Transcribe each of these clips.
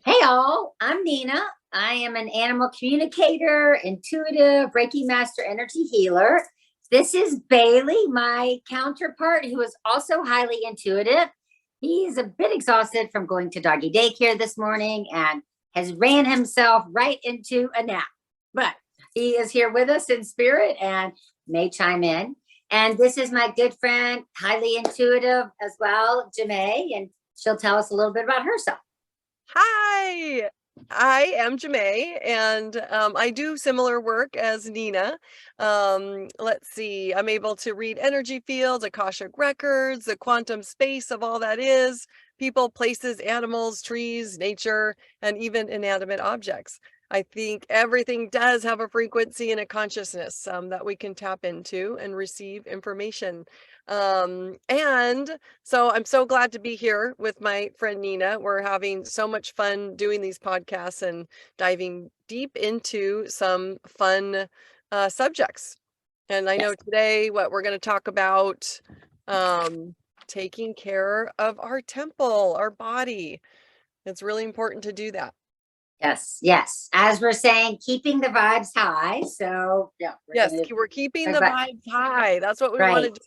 Hey all, I'm Nina. I am an animal communicator, intuitive, Reiki master energy healer. This is Bailey, my counterpart, who is also highly intuitive. He's a bit exhausted from going to doggy daycare this morning and has ran himself right into a nap. But he is here with us in spirit and may chime in. And this is my good friend, highly intuitive as well, Jemaa, and she'll tell us a little bit about herself. Hi, I am Jemaa, and I do similar work as Nina. Let's see, I'm able to read energy fields, Akashic records, the quantum space of all that is, people, places, animals, trees, nature, and even inanimate objects. I think everything does have a frequency and a consciousness that we can tap into and receive information. And so I'm so glad to be here with my friend Nina. We're having so much fun doing these podcasts and diving deep into some fun subjects. And I know today what we're going to talk about, taking care of our temple, our body. It's really important to do that. Yes, yes. As we're saying, keeping the vibes high. So yeah, We're keeping the vibes high. That's what we want to do.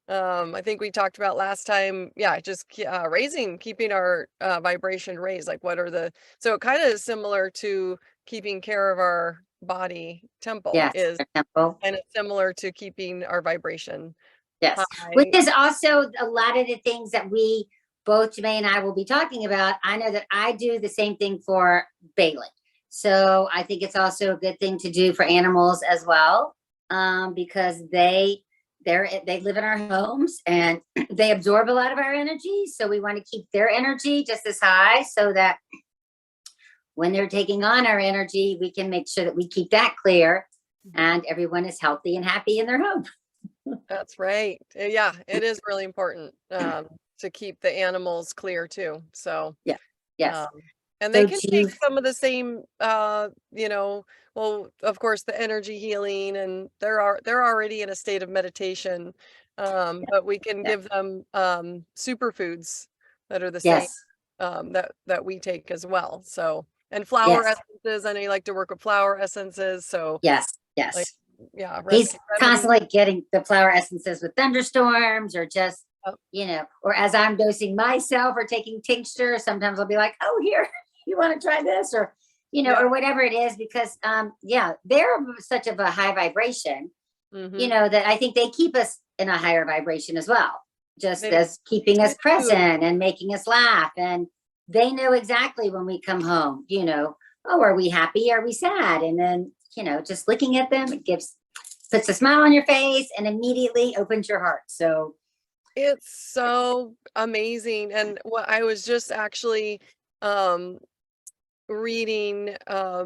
I think we talked about last time, just keeping our vibration raised. Like so it kind of is similar to keeping care of our body temple. Yes, Is temple. And it's similar to keeping our vibration Yes, high. which is also a lot of the things that we both, Jemaa and I, will be talking about. I know that I do the same thing for Bailey. So I think it's also a good thing to do for animals as well, because they live in our homes and they absorb a lot of our energy. So we want to keep their energy just as high so that when they're taking on our energy, we can make sure that we keep that clear and everyone is healthy and happy in their home. That's right. Yeah, it is really important to keep the animals clear too. So yeah, yes. And they can take some of the same, well, of course, the energy healing, and they're already in a state of meditation. But we can give them superfoods that are the same that we take as well. So, and flower essences. I know you like to work with flower essences. So yes. Like, He's constantly getting the flower essences with thunderstorms or just, or as I'm dosing myself or taking tincture, sometimes I'll be like, oh, here, you want to try this or, or whatever it is, because, they're such of a high vibration, that I think they keep us in a higher vibration as well, just as keeping us present and making us laugh. And they know exactly when we come home, oh, are we happy? Are we sad? And then, just looking at them, it puts a smile on your face and immediately opens your heart. So it's so amazing. And what I was just actually reading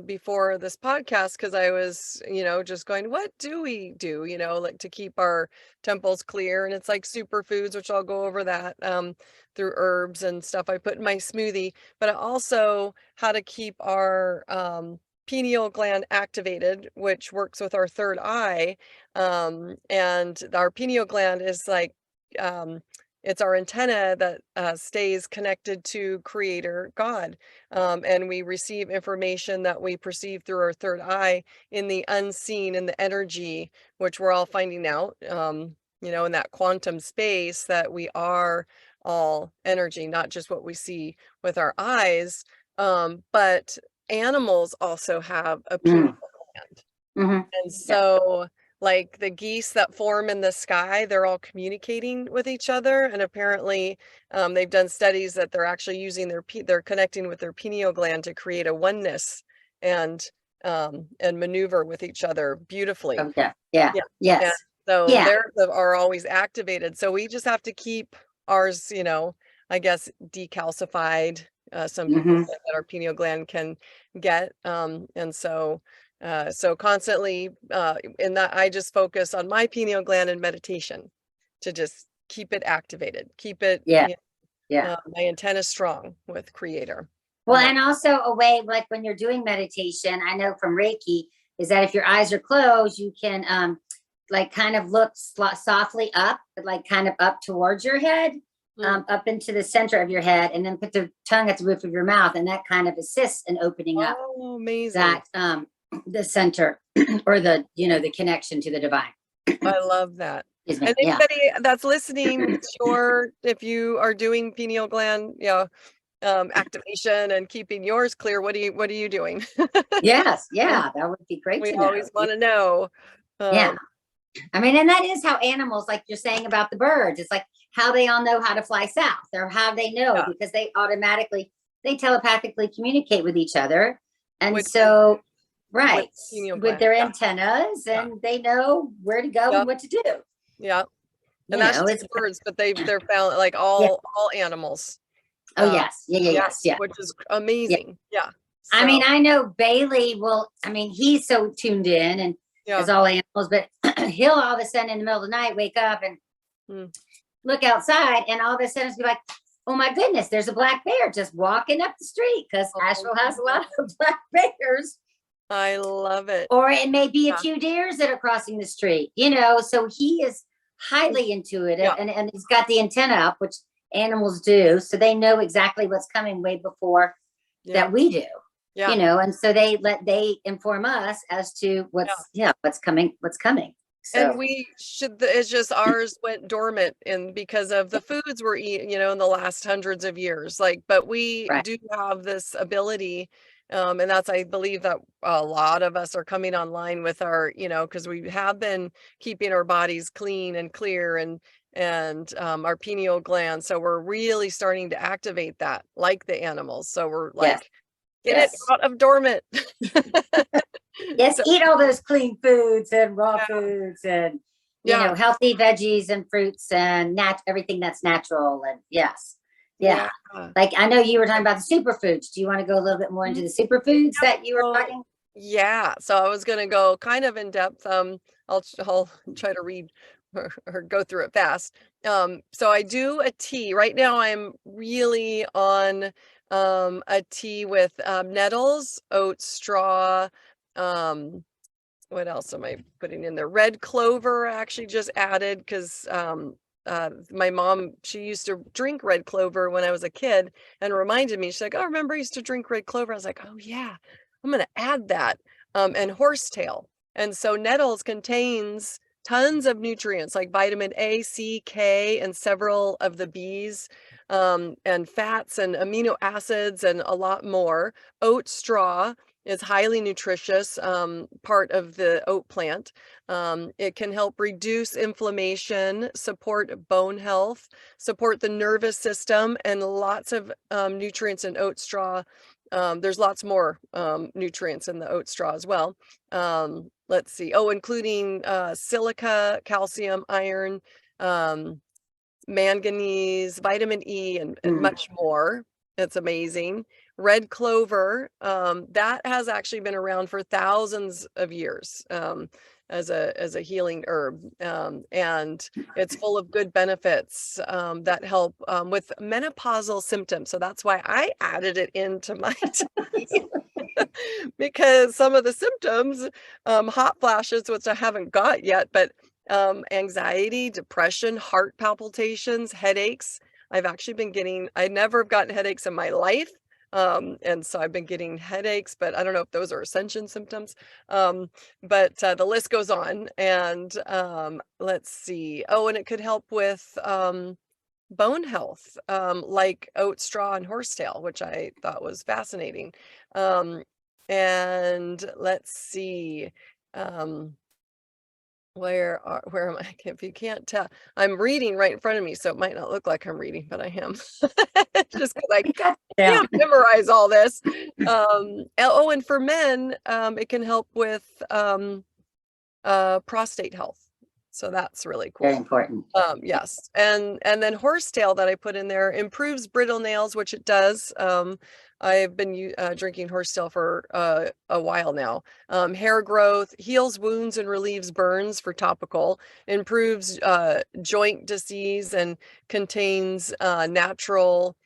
before this podcast, because I was, just going, what do we do, like to keep our temples clear? And it's like superfoods, which I'll go over that through herbs and stuff I put in my smoothie, but also how to keep our pineal gland activated, which works with our third eye. And our pineal gland is like, it's our antenna that stays connected to Creator God. And we receive information that we perceive through our third eye in the unseen, in the energy, which we're all finding out, in that quantum space, that we are all energy, not just what we see with our eyes. But animals also have a pineal gland. And so like the geese that form in the sky, they're all communicating with each other. And apparently they've done studies that they're actually using they're connecting with their pineal gland to create a oneness and maneuver with each other beautifully. Yes. And so theirs are always activated. So we just have to keep ours, I guess, decalcified. Some people say that our pineal gland can get. And so constantly in that, I just focus on my pineal gland and meditation to just keep it activated, keep it, my antenna strong with Creator. Well, and also a way, like when you're doing meditation, I know from Reiki, is that if your eyes are closed, you can like kind of look softly up, like kind of up towards your head. up into the center of your head, and then put the tongue at the roof of your mouth, and that kind of assists in opening up amazing. that the center or the the connection to the divine. I love that. Excuse me, And anybody that's listening, sure, if you are doing pineal gland, activation and keeping yours clear, what are you doing? Yes, that would be great We to know. always want to know. Yeah. I mean, and that is how animals, like you're saying about the birds, it's like how they all know how to fly south, or how they know, because they telepathically communicate with each other. And with their antennas, and they know where to go and what to do. Yeah. And that's just birds, but they're found like all animals. Oh, yes. Yes. Which is amazing. Yeah. So, I mean, I know Bailey he's so tuned in, and as all animals, but he'll all of a sudden in the middle of the night wake up and look outside, and all of a sudden be like, oh my goodness, there's a black bear just walking up the street, because Asheville has a lot of black bears. I love it. Or it may be a few deers that are crossing the street, so he is highly intuitive, and he's got the antenna up, which animals do, so they know exactly what's coming way before that we do. And so they inform us as to what's coming. So. And it's just ours went dormant because of the foods we're eating, in the last hundreds of years. But we do have this ability, and that's, I believe that a lot of us are coming online with our, because we have been keeping our bodies clean and clear, and our pineal gland. So we're really starting to activate that, like the animals. So we're like, get it out of dormant. Eat all those clean foods and raw foods, and healthy veggies and fruits, and everything that's natural. And like, I know you were talking about the superfoods. Do you want to go a little bit more into the superfoods that you were talking? Yeah. So I was going to go kind of in depth. I'll try to read or go through it fast. So I do a tea right now. I'm really on a tea with nettles, oat straw. What else am I putting in there? Red clover I actually just added, because my mom, she used to drink red clover when I was a kid, and reminded me. She's like, oh, remember I used to drink red clover? I was like, oh yeah, I'm gonna add that. And horsetail. And so nettles contains tons of nutrients like vitamin A, C, K, and several of the B's, and fats and amino acids, and a lot more. Oat straw is highly nutritious, part of the oat plant. It can help reduce inflammation, support bone health, support the nervous system, and lots of nutrients in oat straw. There's lots more nutrients in the oat straw as well. Let's see. Oh, including silica, calcium, iron, manganese, vitamin E, and much more. It's amazing. Red clover, that has actually been around for thousands of years as a healing herb, and it's full of good benefits that help with menopausal symptoms. So that's why I added it into my tea. Because some of the symptoms, hot flashes, which I haven't got yet, but anxiety, depression, heart palpitations, headaches. I've actually been getting, I never have gotten headaches in my life. And so I've been getting headaches, but I don't know if those are ascension symptoms. But the list goes on. And let's see. Oh, and it could help with bone health, like oat straw and horsetail, which I thought was fascinating. And let's see. Where am I? If you can't tell, I'm reading right in front of me, so it might not look like I'm reading, but I am. Just because I can't memorize all this. Oh, and for men, it can help with prostate health. So that's really cool. Very important. Yes. And then horsetail that I put in there improves brittle nails, which it does. I've been drinking horsetail for a while now. Hair growth, heals wounds and relieves burns for topical, improves joint disease, and contains natural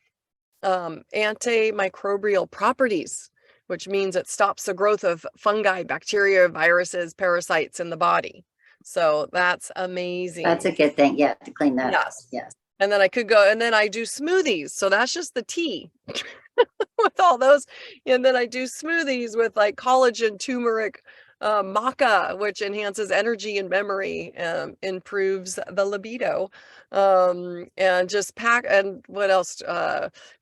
antimicrobial properties, which means it stops the growth of fungi, bacteria, viruses, parasites in the body. So that's amazing. That's a good thing. Yeah, to clean that up. Yes. And then I could go, and then I do smoothies. So that's just the tea with all those. And then I do smoothies with like collagen, turmeric, maca, which enhances energy and memory, improves the libido, and just pack, and what else?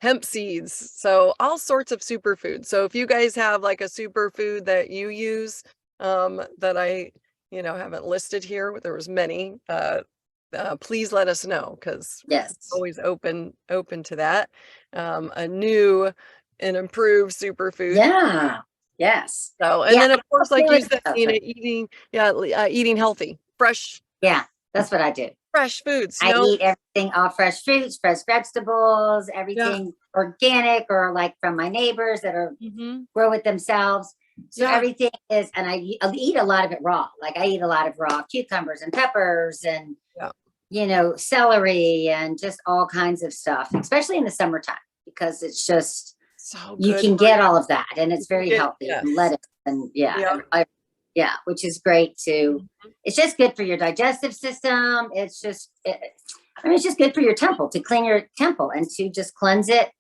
Hemp seeds. So all sorts of superfoods. So if you guys have like a superfood that you use, that I, haven't listed here, there was many, please let us know, because Yes. always open to that. A new and improved superfood. Yeah. Yes. So, and Yeah. then of course, like you said, Okay. eating healthy, fresh Yeah. That's what I do. foods. I eat everything, all fresh fruits, fresh vegetables, everything organic or like from my neighbors that are grow it themselves. So everything is, and I'll eat a lot of it raw. Like I eat a lot of raw cucumbers and peppers and, celery and just all kinds of stuff, especially in the summertime, because it's just, so you good can get all of that and it's very healthy yes. and lettuce and which is great too. It's just good for your digestive system. It's just, it's just good for your temple, to clean your temple and to just cleanse it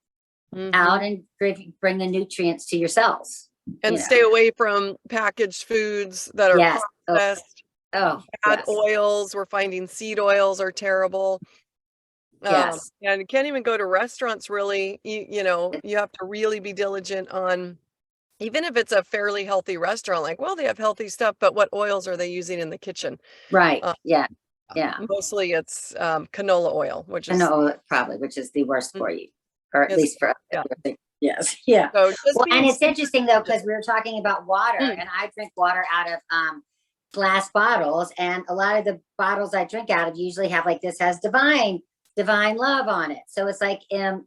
out and bring the nutrients to your cells. And stay away from packaged foods that are processed. Bad oils. We're finding seed oils are terrible. And you can't even go to restaurants really. You have to really be diligent on, even if it's a fairly healthy restaurant, like, well, they have healthy stuff, but what oils are they using in the kitchen? Right. Yeah. Mostly it's canola oil, which is probably, which is the worst for you, or at least for us. Yes. Yeah. So and it's interesting though, because we were talking about water, and I drink water out of glass bottles, and a lot of the bottles I drink out of usually have like, this has divine love on it. So it's like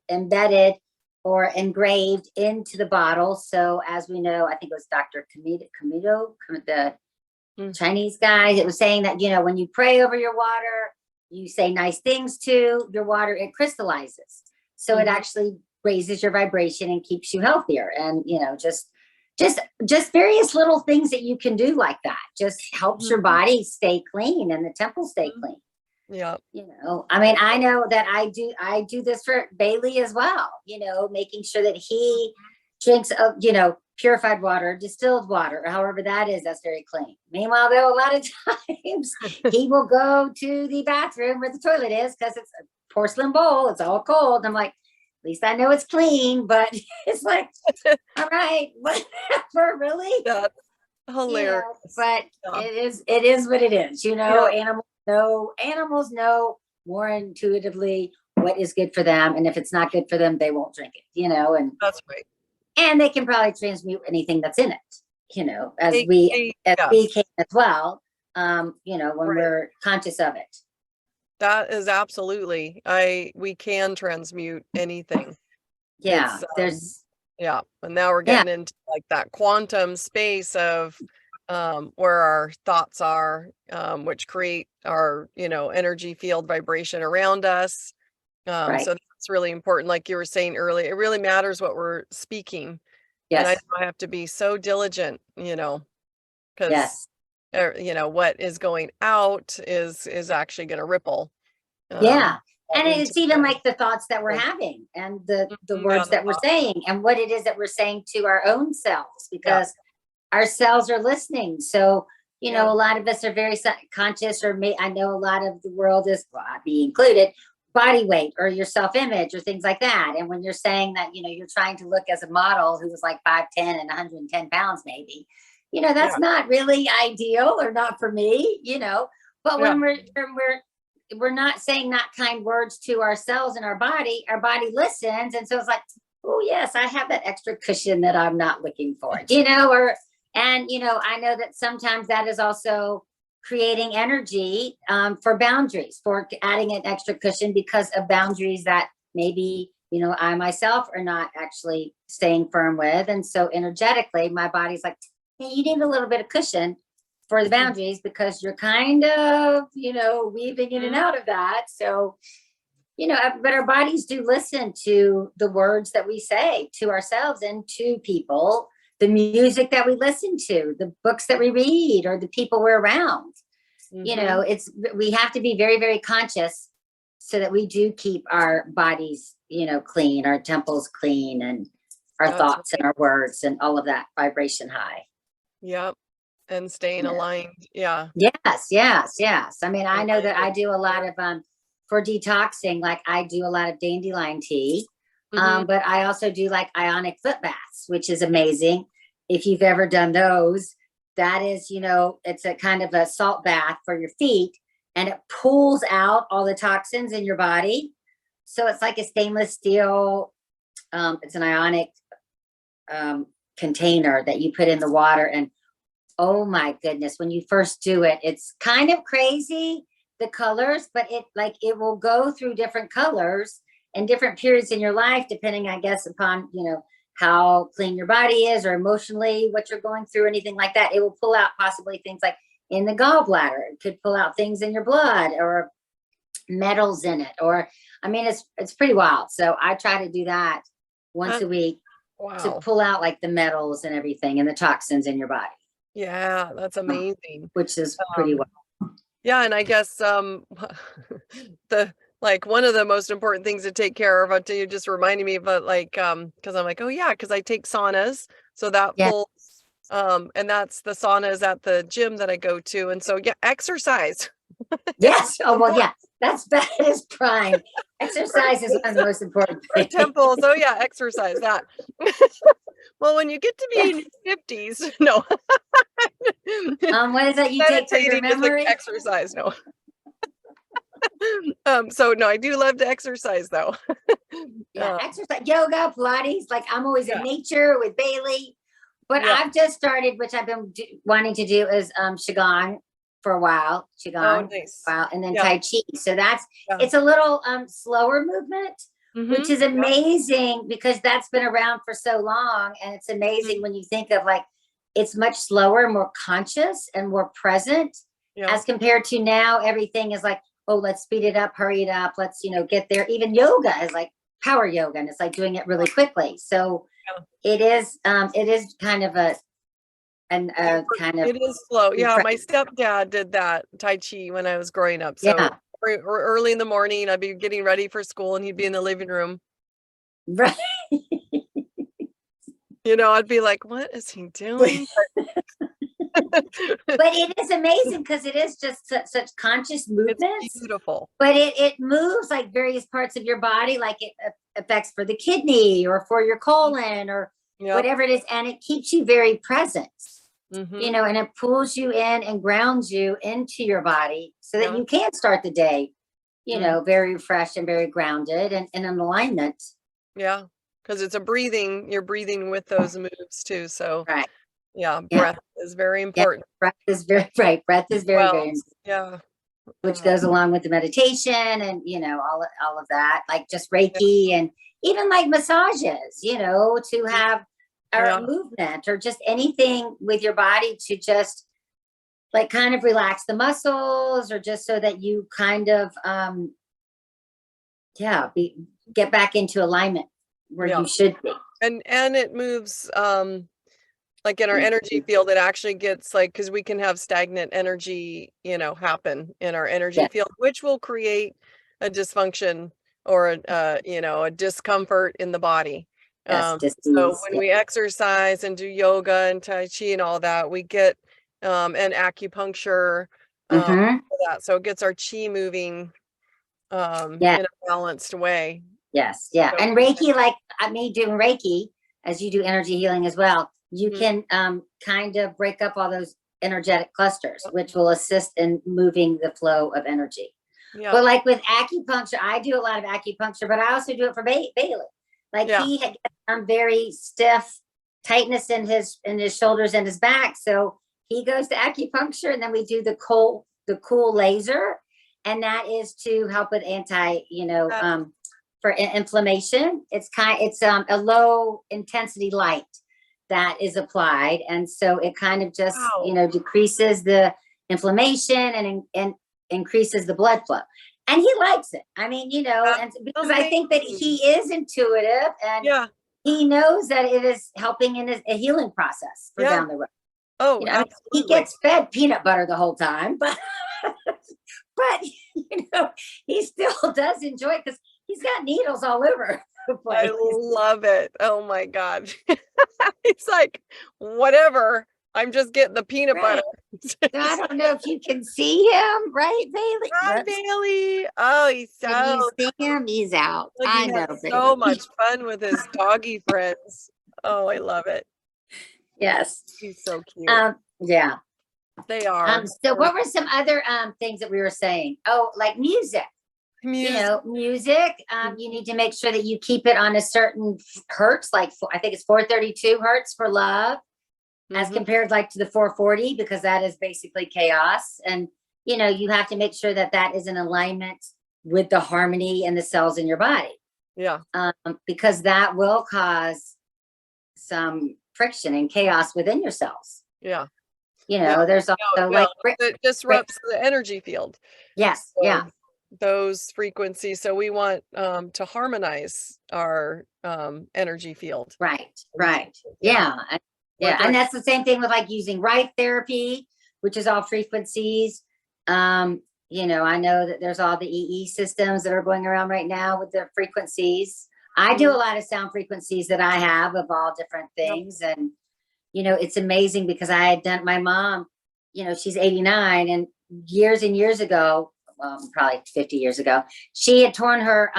embedded or engraved into the bottle. So as we know, I think it was Dr. Kamito, the Chinese guy, that was saying that, when you pray over your water, you say nice things to your water, it crystallizes. So it actually raises your vibration and keeps you healthier. And, just various little things that you can do like that just helps your body stay clean and the temple stay clean. Yeah. I know that I do this for Bailey as well, making sure that he drinks, purified water, distilled water, however that is, that's very clean. Meanwhile, though, a lot of times he will go to the bathroom where the toilet is because it's a porcelain bowl. It's all cold. I'm like, at least I know it's clean, but it's like, all right, whatever, really. That's hilarious. But it is what it is. Animals know more intuitively what is good for them, and if it's not good for them, they won't drink it. And that's right. And they can probably transmute anything that's in it. As we can as well. When we're conscious of it. That is absolutely. We can transmute anything. Yeah, and now we're getting into like that quantum space of where our thoughts are, which create our, energy field vibration around us. So that's really important. Like you were saying earlier, it really matters what we're speaking. Yes. And I have to be so diligent, because what is going out is actually going to ripple. And it's even like the thoughts that we're having and the words that we're saying and what it is that we're saying to our own selves, because our cells are listening. So, a lot of us are very conscious, or I know a lot of the world is, me included, body weight or your self-image or things like that. And when you're saying that, you're trying to look as a model who was like 5'10" and 110 pounds, maybe, that's not really ideal, or not for me, but when we're not saying not kind words to ourselves and our body listens. And so it's like, oh yes, I have that extra cushion that I'm not looking for, I know that sometimes that is also creating energy for boundaries, for adding an extra cushion because of boundaries that maybe, I myself are not actually staying firm with. And so energetically, my body's like, hey, you need a little bit of cushion for the boundaries because you're kind of, weaving in and out of that. So, but our bodies do listen to the words that we say to ourselves and to people, the music that we listen to, the books that we read, or the people we're around. We have to be very, very conscious so that we do keep our bodies, clean, our temples clean, and our That's thoughts and our words and all of that vibration high. Yep. And staying Yeah. aligned. Yeah. Yes, yes, yes. I mean, I know that I Alignment. do a lot of for detoxing, like I do a lot of dandelion tea. Mhm. But I also do like ionic foot baths, which is amazing. If you've ever done those, that is, it's a kind of a salt bath for your feet, and it pulls out all the toxins in your body. So it's like a stainless steel, it's an ionic container that you put in the water. And oh my goodness, when you first do it, it's kind of crazy, the colors, but it will go through different colors and different periods in your life, depending, I guess, upon, how clean your body is, or emotionally what you're going through, anything like that. It will pull out possibly things like in the gallbladder. It could pull out things in your blood or metals in it. Or, I mean, it's pretty wild. So I try to do that once a week to Wow. pull out like the metals and everything and the toxins in your body, Yeah, that's amazing. which is pretty Um, wild. yeah, and I guess the like one of the most important things to take care of until you just reminded me, but like because I'm like, oh yeah, because I take saunas. So that Yeah. pulls and that's the saunas at the gym that I go to. And so yeah, exercise. Yes. Oh, well, yeah, that is prime. Exercise is one of the most important For things. temples. Oh yeah, exercise that. Well, when you get to be Yeah. in your 50s, no. What is that you take for your Meditating is like memory? exercise, no. So no, I do love to exercise though. Yeah, Um, exercise, yoga, Pilates. Like I'm always yeah, in nature with Bailey, but yeah. I've just started, which I've been wanting to do, is qigong for a while, Oh, qigong, nice. and then Yeah, tai chi. So yeah. it's a little slower movement, which Mhm. is amazing because that's been around for so long, and it's Mhm. amazing when you think of like it's much slower, more conscious, and more present Yeah, as compared to now. Everything is like, oh, let's speed it up, hurry it up, let's get there. Even yoga is like power yoga, and it's like doing it really quickly. So yeah. it is kind of kind of It is slow. Yeah, refresh. my stepdad did that Tai Chi when I was growing up. So Yeah. early in the morning, I'd be getting ready for school and he'd be in the living room. Right. I'd be like, what is he doing? But it is amazing because it is just such conscious It's movements, beautiful. but it moves like various parts of your body, like it affects for the kidney or for your colon or Yep. whatever it is, and it keeps you very present, Mm-hmm. and it pulls you in and grounds you into your body so that Yeah. you can start the day, Mm. very fresh and very grounded and in alignment. Yeah. Because you're breathing with those moves too. So Right. yeah, Yeah. breath is very Yeah. important. Breath is very right. Breath is very, Well, very important, yeah. which goes along with the meditation and all of that, like just Yeah. Reiki and even like massages, to have Yeah. our movement or just anything with your body to just like kind of relax the muscles, or just so that you kind of get back into alignment where Yeah. you should be. And it moves like in our energy field, it actually gets like, because we can have stagnant energy, happen in our energy Yeah. field, which will create a dysfunction or a discomfort in the body. Yes, So disease. when Yeah. we exercise and do yoga and Tai Chi and all that, we get and acupuncture, Mm-hmm. all that. So it gets our chi moving Yeah. in a balanced way. Yes. Yeah. So And Reiki, like me doing Reiki, as you do energy healing as well, you mhm, can kind of break up all those energetic clusters, which will assist in moving the flow of energy. yeah, But like with acupuncture, I do a lot of acupuncture, but I also do it for Bailey. Like yeah, he had very stiff tightness in his shoulders and his back, so he goes to acupuncture, and then we do the cool laser, and that is to help with yeah. for inflammation. It's a low intensity light that is applied, and so it kind of just Wow. decreases the inflammation and increases the blood flow. And he likes it. I mean, That's and because I think that he amazing. is intuitive, and Yeah, he knows that it is helping in a healing process for yeah. down the road. Oh, I mean, he absolutely. gets fed peanut butter the whole time, but but he still does enjoy it because he's got needles all over the I place. love it. Oh my God. It's like, whatever. I'm just getting the peanut butter. So I don't know if you can see him, right, Bailey? Hi, Bailey. Oh, he's Can you so see him? He's out. like I he know, has Bailey. so much fun with his doggy friends. Oh, I love it. Yes. He's so cute. Yeah. They are. So what were some other things that we were saying? Oh, like music. Music. Music. You need to make sure that you keep it on a certain hertz, like I think it's 432 hertz for love, as compared like to the 440, because that is basically chaos. And you have to make sure that that is in alignment with the harmony and the cells in your body. Yeah. Because that will cause some friction and chaos within your cells. Yeah. There's also like it disrupts the energy field. Yes. So Yeah. those frequencies. So we want to harmonize our energy field. Right. Yeah. And that's the same thing with like using right therapy, which is all frequencies. I know that there's all the EE systems that are going around right now with the frequencies. I do a lot of sound frequencies that I have of all different things. And, it's amazing because I had done, my mom, she's 89, and years ago, well, probably 50 years ago, she had torn her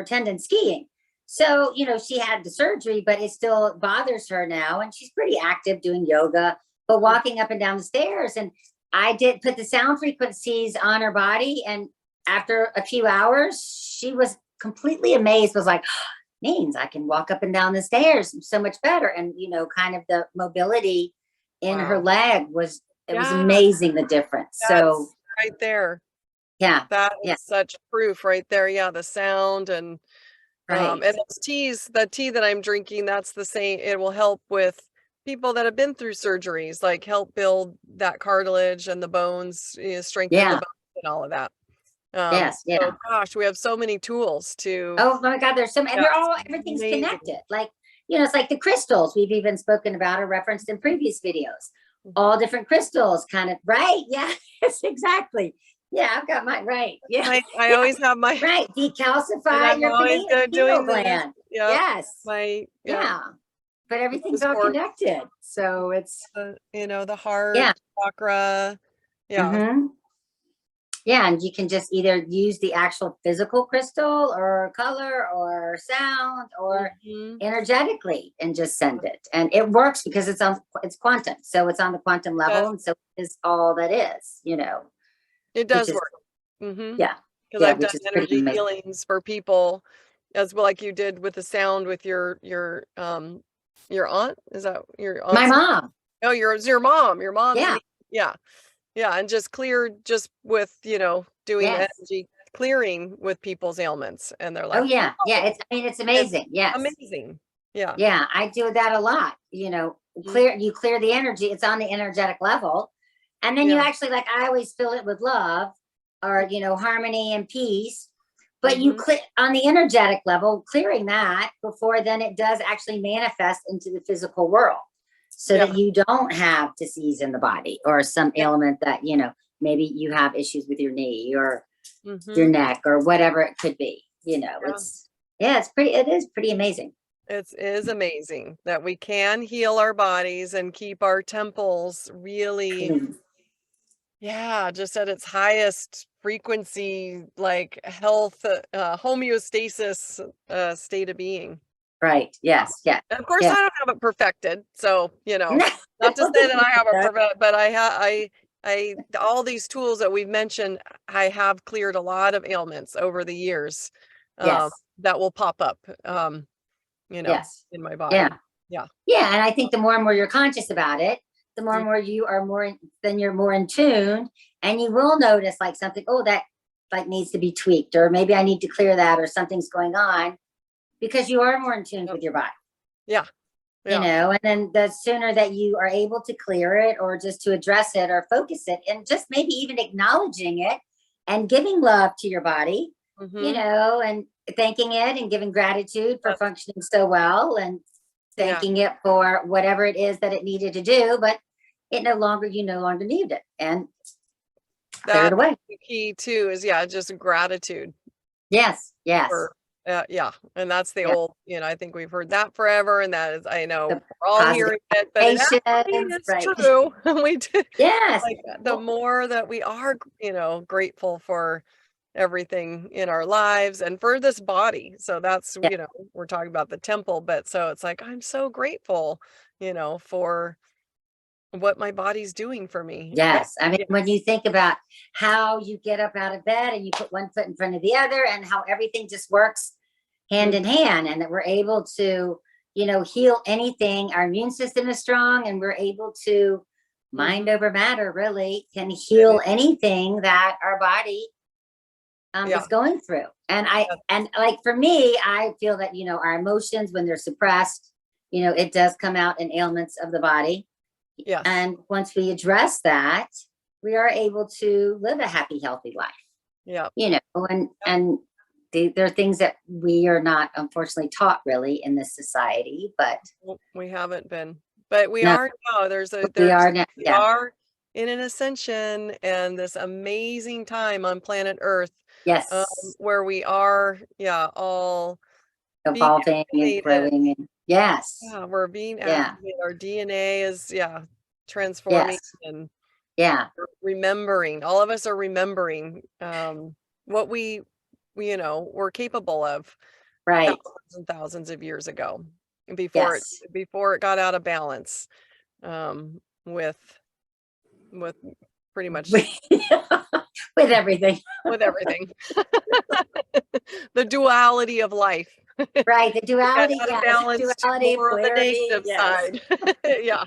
tendon skiing. So, she had the surgery, but it still bothers her now. And she's pretty active doing yoga, but walking up and down the stairs. And I did put the sound frequencies on her body. And after a few hours, she was completely amazed, was like, means I can walk up and down the stairs so much better. And, kind of the mobility in her leg was amazing, the difference. So right there. Yeah. That is such proof right there. Yeah. The sound and those teas, the tea that I'm drinking, that's the same. It will help with people that have been through surgeries, like help build that cartilage and the bones, strengthen the bones and all of that. So gosh, we have so many tools to. Oh my God, there's some, and everything's amazing. Connected. Like, it's like the crystals we've even spoken about or referenced in previous videos. All different crystals, kind of, right? Yeah, yes, exactly. Yeah, I've got mine right. Yeah, I always have my right. Decalcify your pineal gland. Yes. But everything's all connected. So it's the heart chakra. Yeah, and you can just either use the actual physical crystal or color or sound or energetically and just send it. And it works because it's quantum. So it's on the quantum level. And so it's all that is, It does work. Yeah. Because I've done energy healings for people as well, like you did with the sound with your aunt. Is that your aunt? My mom. Oh, your mom. Your mom. Yeah. Yeah, and just clear just with, doing energy clearing with people's ailments. And they're like, oh yeah. It's amazing. Yes. Amazing. Yeah. Yeah. I do that a lot. You clear the energy. It's on the energetic level. And then you actually, like, I always fill it with love or, harmony and peace. But you click on the energetic level, clearing that before then it does actually manifest into the physical world. So that you don't have disease in the body or some ailment that, maybe you have issues with your knee or your neck or whatever it could be, it is pretty amazing. It is amazing that we can heal our bodies and keep our temples really, just at its highest frequency, like health, homeostasis state of being. Right. Yes. Yeah. And of course, I don't have it perfected. So, not to say that I have it perfect, but I all these tools that we've mentioned, I have cleared a lot of ailments over the years that will pop up, in my body. Yeah. And I think the more and more you're conscious about it, the more and more you are then you're more in tune, and you will notice like something, that like needs to be tweaked, or maybe I need to clear that, or something's going on. Because you are more in tune with your body. And then the sooner that you are able to clear it or just to address it or focus it and just maybe even acknowledging it and giving love to your body, and thanking it and giving gratitude for functioning so well and thanking it for whatever it is that it needed to do, but you no longer need it. And clear it that's away. the key too, is yeah, just gratitude Yes, yes, for, yeah, and that's the yeah. old, I think we've heard that forever, and that is, I know The we're all positive hearing it, but it actually affirmations, is right? true. We do, Yes. like, the Well, more that we are, grateful for everything in our lives and for this body. So that's, yeah, we're talking about the temple, but so it's like, I'm so grateful, for what my body's doing for me. yes. I mean, Yeah. when you think about how you get up out of bed and you put one foot in front of the other and how everything just works hand Mm, in hand, and that we're able to, heal anything. Our immune system is strong, and we're able to mhm. mind over matter really can It is. heal anything that our body Yeah. is going through. And Yeah. like for me, I feel that, our emotions, when they're suppressed, it does come out in ailments of the body. Yes. And once we address that, we are able to live a happy, healthy life, Yeah. and there are things that we are not unfortunately taught really in this society, but Well, we haven't been, but we no, are now. we are now. We Yeah. are in an ascension and this amazing time on planet Earth, Yes. where we are, yeah, all being Evolving and activated. growing. And yes. Yeah, we're being Yeah. activated. Our DNA is, yeah, transforming Yes. and Yeah. remembering. All of us are remembering what we're capable of Right. thousands and thousands of years ago, Yes. before it got out of balance, with with pretty much With everything. with everything. The duality of life. Right. The It got duality. out of Yes. balance to Duality, more of the polarity. negative Yes. side. Yeah.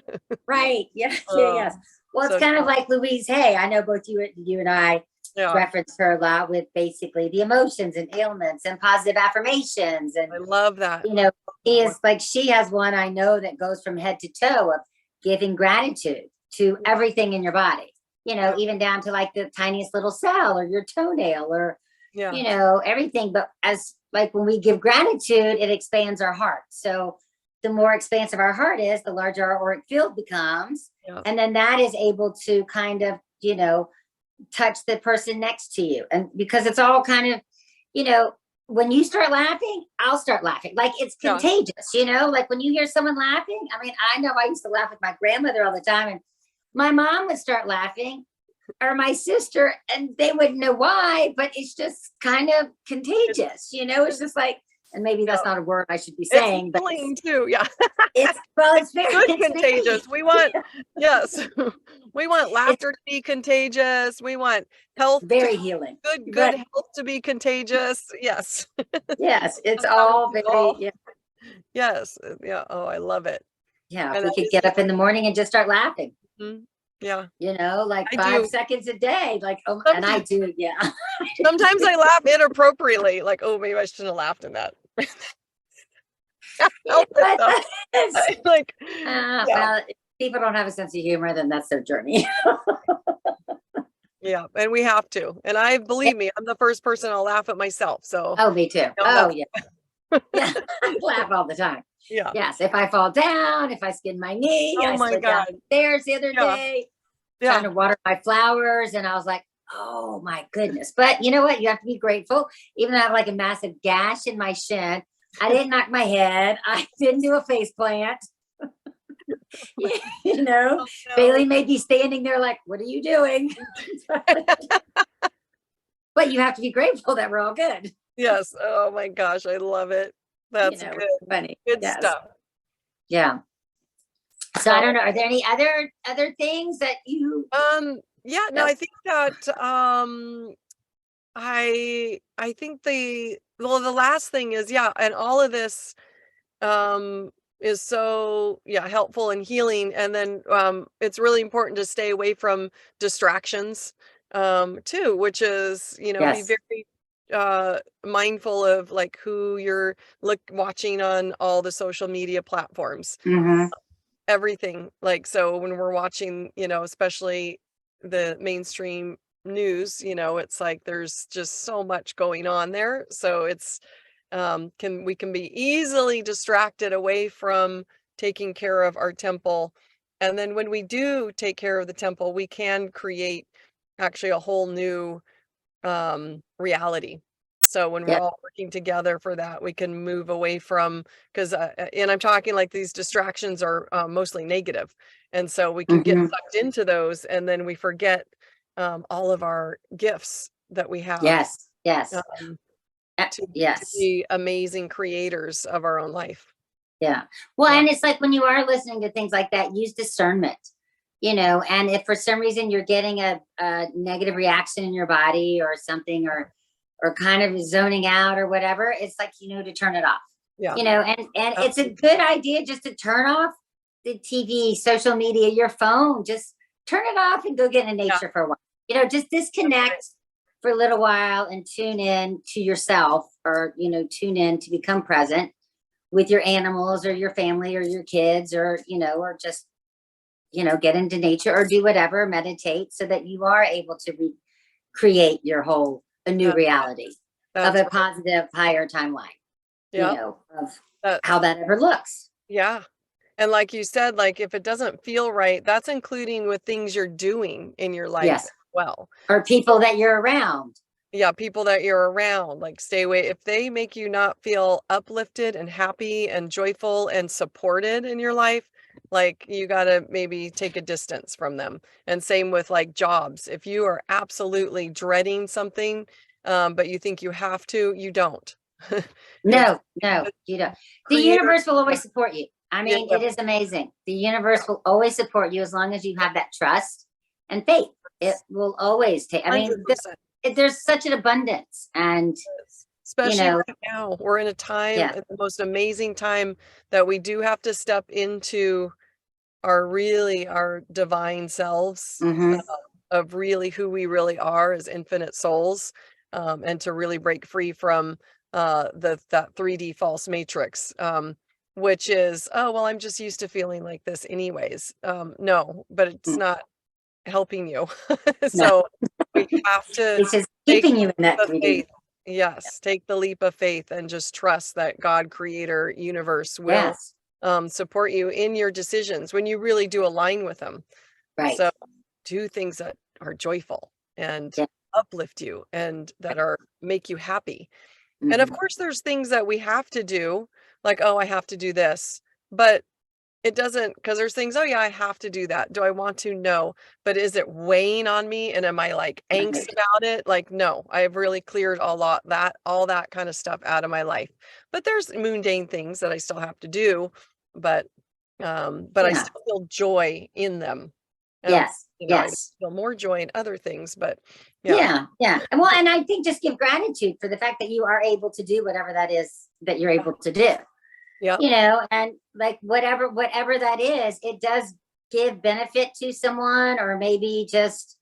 Right. Yes. Yeah. Yes. Um, Well, it's so kind of like Louise Hay. I know both you and I yeah, reference her a lot with basically the emotions and ailments and positive affirmations. And, I love that. you know, That he one. is like, she has one I know that goes from head to toe of giving gratitude to Yeah, everything in your body, yeah, even down to like the tiniest little cell or your toenail or, yeah, everything. But as like when we give gratitude, it expands our heart. So the more expansive our heart is, the larger our auric field becomes. yeah, And then that is able to kind of, touch the person next to you. And because it's all kind of, you know, when you start laughing, I'll start laughing. Like it's yeah. contagious, like when you hear someone laughing. I mean, I know I used to laugh with my grandmother all the time, and my mom would start laughing or my sister, and they wouldn't know why, but it's just kind of It's contagious, it's just like, and maybe yeah, that's not a word I should be it's saying, but healing too. Yeah. it's very, Good it's very, contagious. We want, yes, we want it's laughter to be contagious. We want health to very healing. good Right. health to be contagious. Yes. Yes. It's Sometimes all we very, yeah. yes, yeah. Oh, I love it. Yeah. If And we that could is get up in the morning and just start laughing, mhm. Yeah, like I 5 seconds a day, like, oh, and I sometimes. do. Yeah. Sometimes I laugh inappropriately, like, oh, maybe I shouldn't have laughed in that. Can't help it But though. that's, Like, yeah, well, if people don't have a sense of humor, then that's their journey. yeah, and we have to. And I believe me, I'm the first person I'll laugh at myself. So, Oh, me too. Oh, that's yeah. Yeah. I laugh all the time. yeah. Yes. If I fall down, if I skin my knee, Oh I my slid down God. the stairs the other Yeah, day trying yeah. to water my flowers. And I was like, oh my goodness. But you know what? You have to be grateful. Even though I have like a massive gash in my shin, I didn't knock my head. I didn't do a face plant. you know, Oh no. Bailey may be standing there like, what are you doing? But you have to be grateful that we're all good. Yes. Oh my gosh, I love it. That's It's good. funny. Good Yes. stuff. Yeah. So I don't So, know. Are there any other things that you yeah, no, that I think that I think the last thing is, yeah, and all of this um is so, yeah, helpful and healing. And then it's really important to stay away from distractions too, which is, be yes. very mindful of like who you're watching on all the social media platforms, Mm-hmm. everything. Like, so when we're watching, especially the mainstream news, it's like there's just so much going on there. So it's we can be easily distracted away from taking care of our temple. And then when we do take care of the temple, we can create actually a whole new reality. So when we're Yeah. all working together for that, we can move away from, because and I'm talking like these distractions are mostly negative, and so we can get Mhm. sucked into those, and then we forget all of our gifts that we have, Yes. Yes. um, to Yes. be amazing creators of our own life. Yeah. Well, Yeah. and it's like when you are listening to things like that, use discernment, and if for some reason you're getting a negative reaction in your body or something, or kind of zoning out or whatever, it's like, to turn it off, Yeah. and it's a good idea just to turn off the TV, social media, your phone, just turn it off and go get in Yeah. nature for a while, just disconnect for a little while and tune in to yourself, or, tune in to become present with your animals or your family or your kids, or or just get into nature or do whatever, meditate, so that you are able to create a new That, reality of that's a right. positive higher timeline, Yeah. of That, how that ever looks. yeah. And like you said, like if it doesn't feel right, that's including with things you're doing in your life as Yes. well. Or people that you're around. Yeah, people that you're around, like stay away. If they make you not feel uplifted and happy and joyful and supported in your life, like you got to maybe take a distance from them. And same with like jobs. If you are absolutely dreading something, but you think you have to, you don't. It's No, no, you don't. The creator. universe will always support you. I Yeah, mean, it is amazing. The universe yeah, will always support you as long as you have that trust and faith. It will always take, I mean, 100%. there's such an abundance, and you Especially know right now, we're in a time, yeah. the most amazing time, that we do have to step into our divine selves, Hmm. of really who we really are as infinite souls, and to really break free from that 3D false matrix, which is, oh well, I'm just used to feeling like this anyways. No, but it's not helping you. No, So we have to it's just take keeping you in that the 3D. faith. Yes, take the leap of faith and just trust that God, creator, universe will Yes. support you in your decisions when you really do align with them. Right. So do things that are joyful and Yeah. uplift you and that are make you happy. And of Hmm. course, there's things that we have to do, like, oh, I have to do this, but it doesn't, because there's things, oh yeah, I have to do that. Do I want to? No. But is it weighing on me? And am I like angst Right. about it? Like, no, I have really cleared all that kind of stuff out of my life. But there's mundane things that I still have to do, but I Yeah. still feel joy in them. Um, Yes. I Yes. feel more joy in other things, but yeah. Yeah. Yeah. Well, and I think just give gratitude for the fact that you are able to do whatever that is that you're able to do. Yeah. And like whatever that is, it does give benefit to someone, or maybe just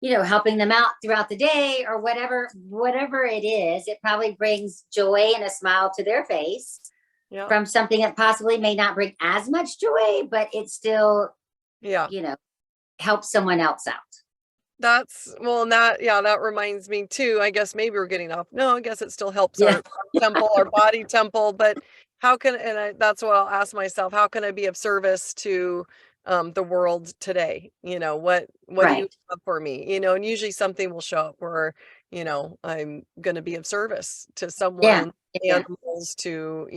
helping them out throughout the day, or whatever it is. It probably brings joy and a smile to their face Yeah. from something that possibly may not bring as much joy, but it still Yeah. you know helps someone else out. That's well, and that yeah, that reminds me too. I guess maybe we're getting off. No, I guess it still helps Yeah. our temple, our body temple, but how can and that's what I'll ask myself, how can I be of service to the world today? What do you Right. have for me? And usually something will show up where, I'm going to be of service to Yeah. someone, Yeah. animals, to,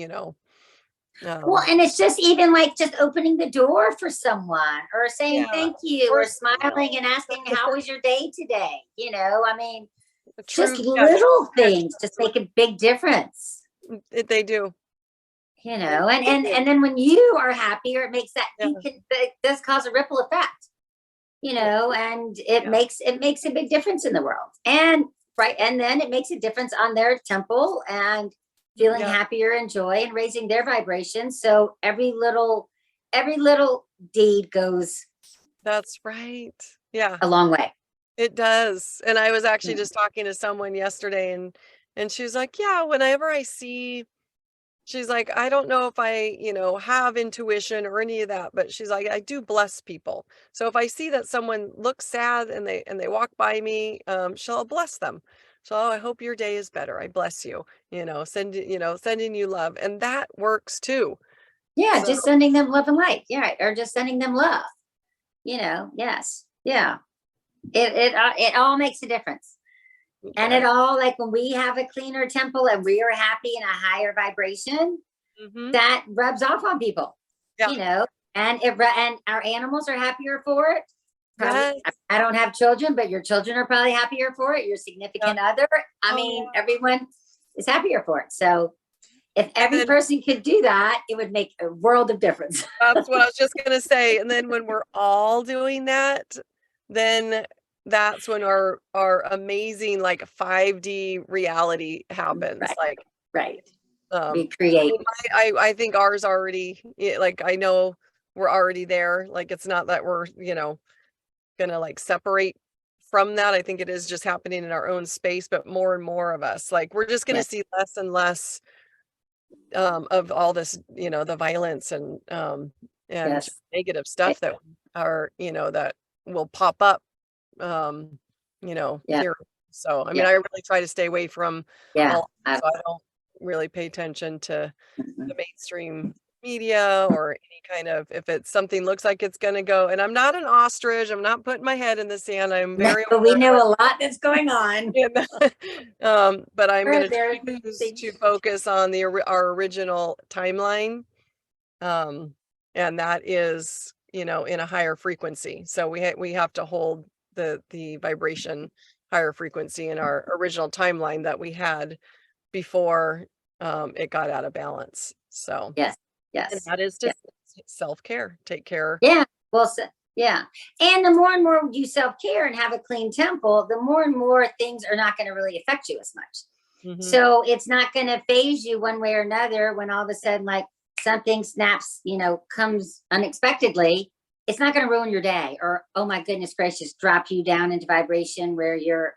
Well, um and it's just even like just opening the door for someone, or saying yeah, thank you, or or smiling and asking, how was your day today? I mean, a just true, yeah, little true things just make a big difference. they do. And then when you are happier, it makes Yeah. it does cause a ripple effect, Yeah. and it Yeah. makes a big difference in the world. And right. And then it makes a difference on their temple, and feeling Yeah. happier and joy and raising their vibration. So every little deed goes That's right. Yeah, a long way. it does. And I was actually Yeah. just talking to someone yesterday, and she was like, "Yeah, whenever I see," she's like, "I don't know if I, have intuition or any of that, but she's like, I do bless people. So if I see that someone looks sad and they walk by me, she'll bless them. So, oh, I hope your day is better. I bless you. Sending you love, and that works too. Yeah, So just sending them love and light. Yeah, or just sending them love. Yes. Yeah. It all makes a difference. And Okay. it all, like when we have a cleaner temple and we are happy in a higher vibration, that rubs off on people, Yeah. you know, and and our animals are happier for it. Probably, Yes. I don't have children, but your children are probably happier for it. Your significant other. I mean, everyone is happier for it. So if every person could do that, it would make a world of difference. That's what I was just going to say. And then when we're all doing that, then that's when our amazing like 5D reality happens. Right. Like, right. We We create. I think ours already, like, I know we're already there. Like, it's not that we're, gonna like separate from that. I think it is just happening in our own space, but more and more of us, like, we're just gonna Yes. see less and less of all this, the violence and Yes. negative stuff that are, that will pop up, Yeah. here. So, I mean, Yeah. I really try to stay away from Yeah. all, so I don't really pay attention to Mhm. the mainstream media or any kind of, if it's something looks like it's going to go, and I'm not an ostrich, I'm not putting my head in the sand, I'm No, very we aware know of a lot that's going on. it. But I'm going There to choose to focus on our original timeline, and that is, in a higher frequency. So we have to hold the vibration higher frequency in our original timeline that we had before it got out of balance. So Yes. and Yes. that is Yes. just self-care. Take care. Yeah. Well, yeah. And the more and more you self-care and have a clean temple, the more and more things are not going to really affect you as much. So it's not going to phase you one way or another when all of a sudden, like, something snaps, comes unexpectedly. It's not going to ruin your day or, oh my goodness gracious, drop you down into vibration where you're,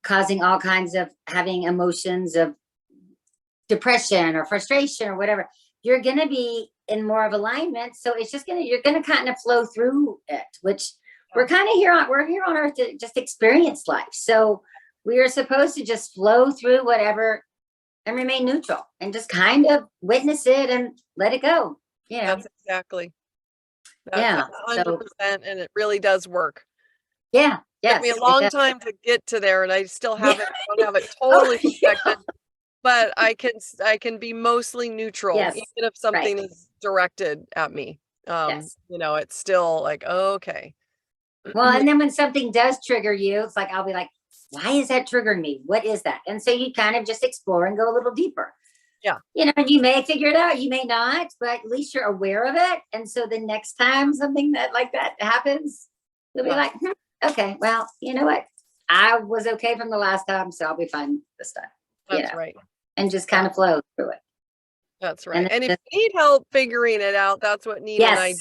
causing all kinds of having emotions of depression or frustration or whatever. You're going to be in more of alignment. So it's just you're going to kind of flow through it, which we're kind of we're here on earth to just experience life. So we are supposed to just flow through whatever and remain neutral and just kind of witness it and let it go. That's exactly. Yeah. 100%. And it really does work. Yeah. It took me a long time to get to there, and I still haven't, don't have it totally perfected. But I can be mostly neutral, Yes, even if something is directed at me. It's still like, oh, okay. Well, and then when something does trigger you, it's like, I'll be like, why is that triggering me? What is that? And so you kind of just explore and go a little deeper. Yeah. And you may figure it out, you may not, but at least you're aware of it. And so the next time something like that happens, you'll be like, okay, well, you know what? I was okay from the last time, so I'll be fine this time. That's right. And just kind of flow through it. That's right. And if you need help figuring it out, that's what Nina and I do.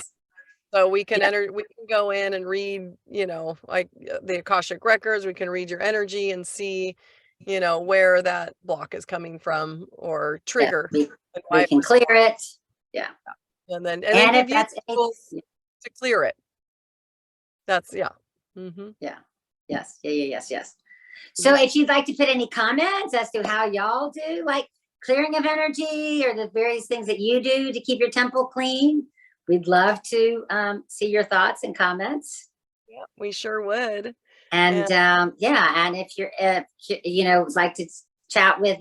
So we can we can go in and read, like the Akashic records, we can read your energy and see, where that block is coming from or trigger. We can clear it. Yeah. And then give you tools to clear it. That's Yeah. Yes. Yes. So if you'd like to put any comments as to how y'all do like clearing of energy or the various things that you do to keep your temple clean, we'd love to see your thoughts and comments. Yeah, we sure would. And and if you're like to chat with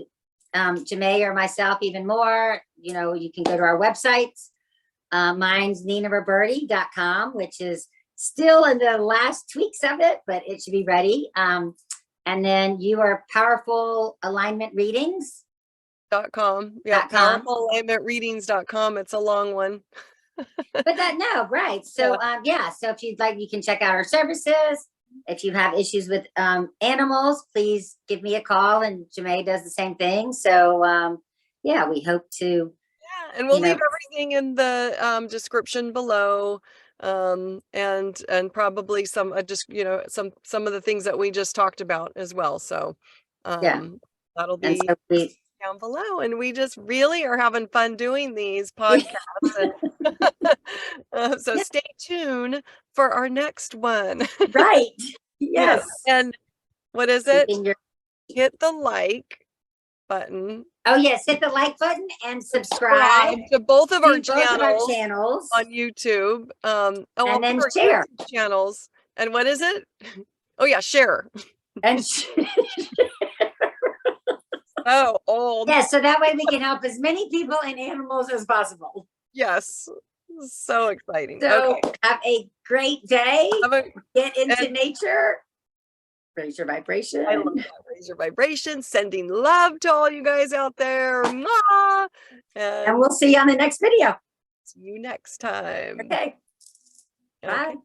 Jemaa or myself even more, you can go to our website. Mine's ninaroberti.com, which is still in the last tweaks of it, but it should be ready. And then you are Powerful Alignment Readings.com. Yeah, powerfulalignmentreadings.com. It's a long one. But right. So so if you'd like, you can check out our services. If you have issues with animals, please give me a call, and Jemaa does the same thing. So we hope to. Yeah, and we'll leave everything in the description below. And probably some just some of the things that we just talked about as well. So that'll be down below, and we just really are having fun doing these podcasts. So stay tuned for our next one. Right. Yes. And what is it? Hit the like button. Oh yes, hit the like button and subscribe to both of our channels on YouTube. And then share channels And what is it? Oh yeah, share. And Oh, old. yeah, so that way we can help as many people and animals as possible. Yes. So exciting. So Okay. have a great day. Get into and nature. Raise your vibration. I love that. Raise your vibration. Sending love to all you guys out there. Mwah! And we'll see you on the next video. See you next time. Okay. Okay. Bye.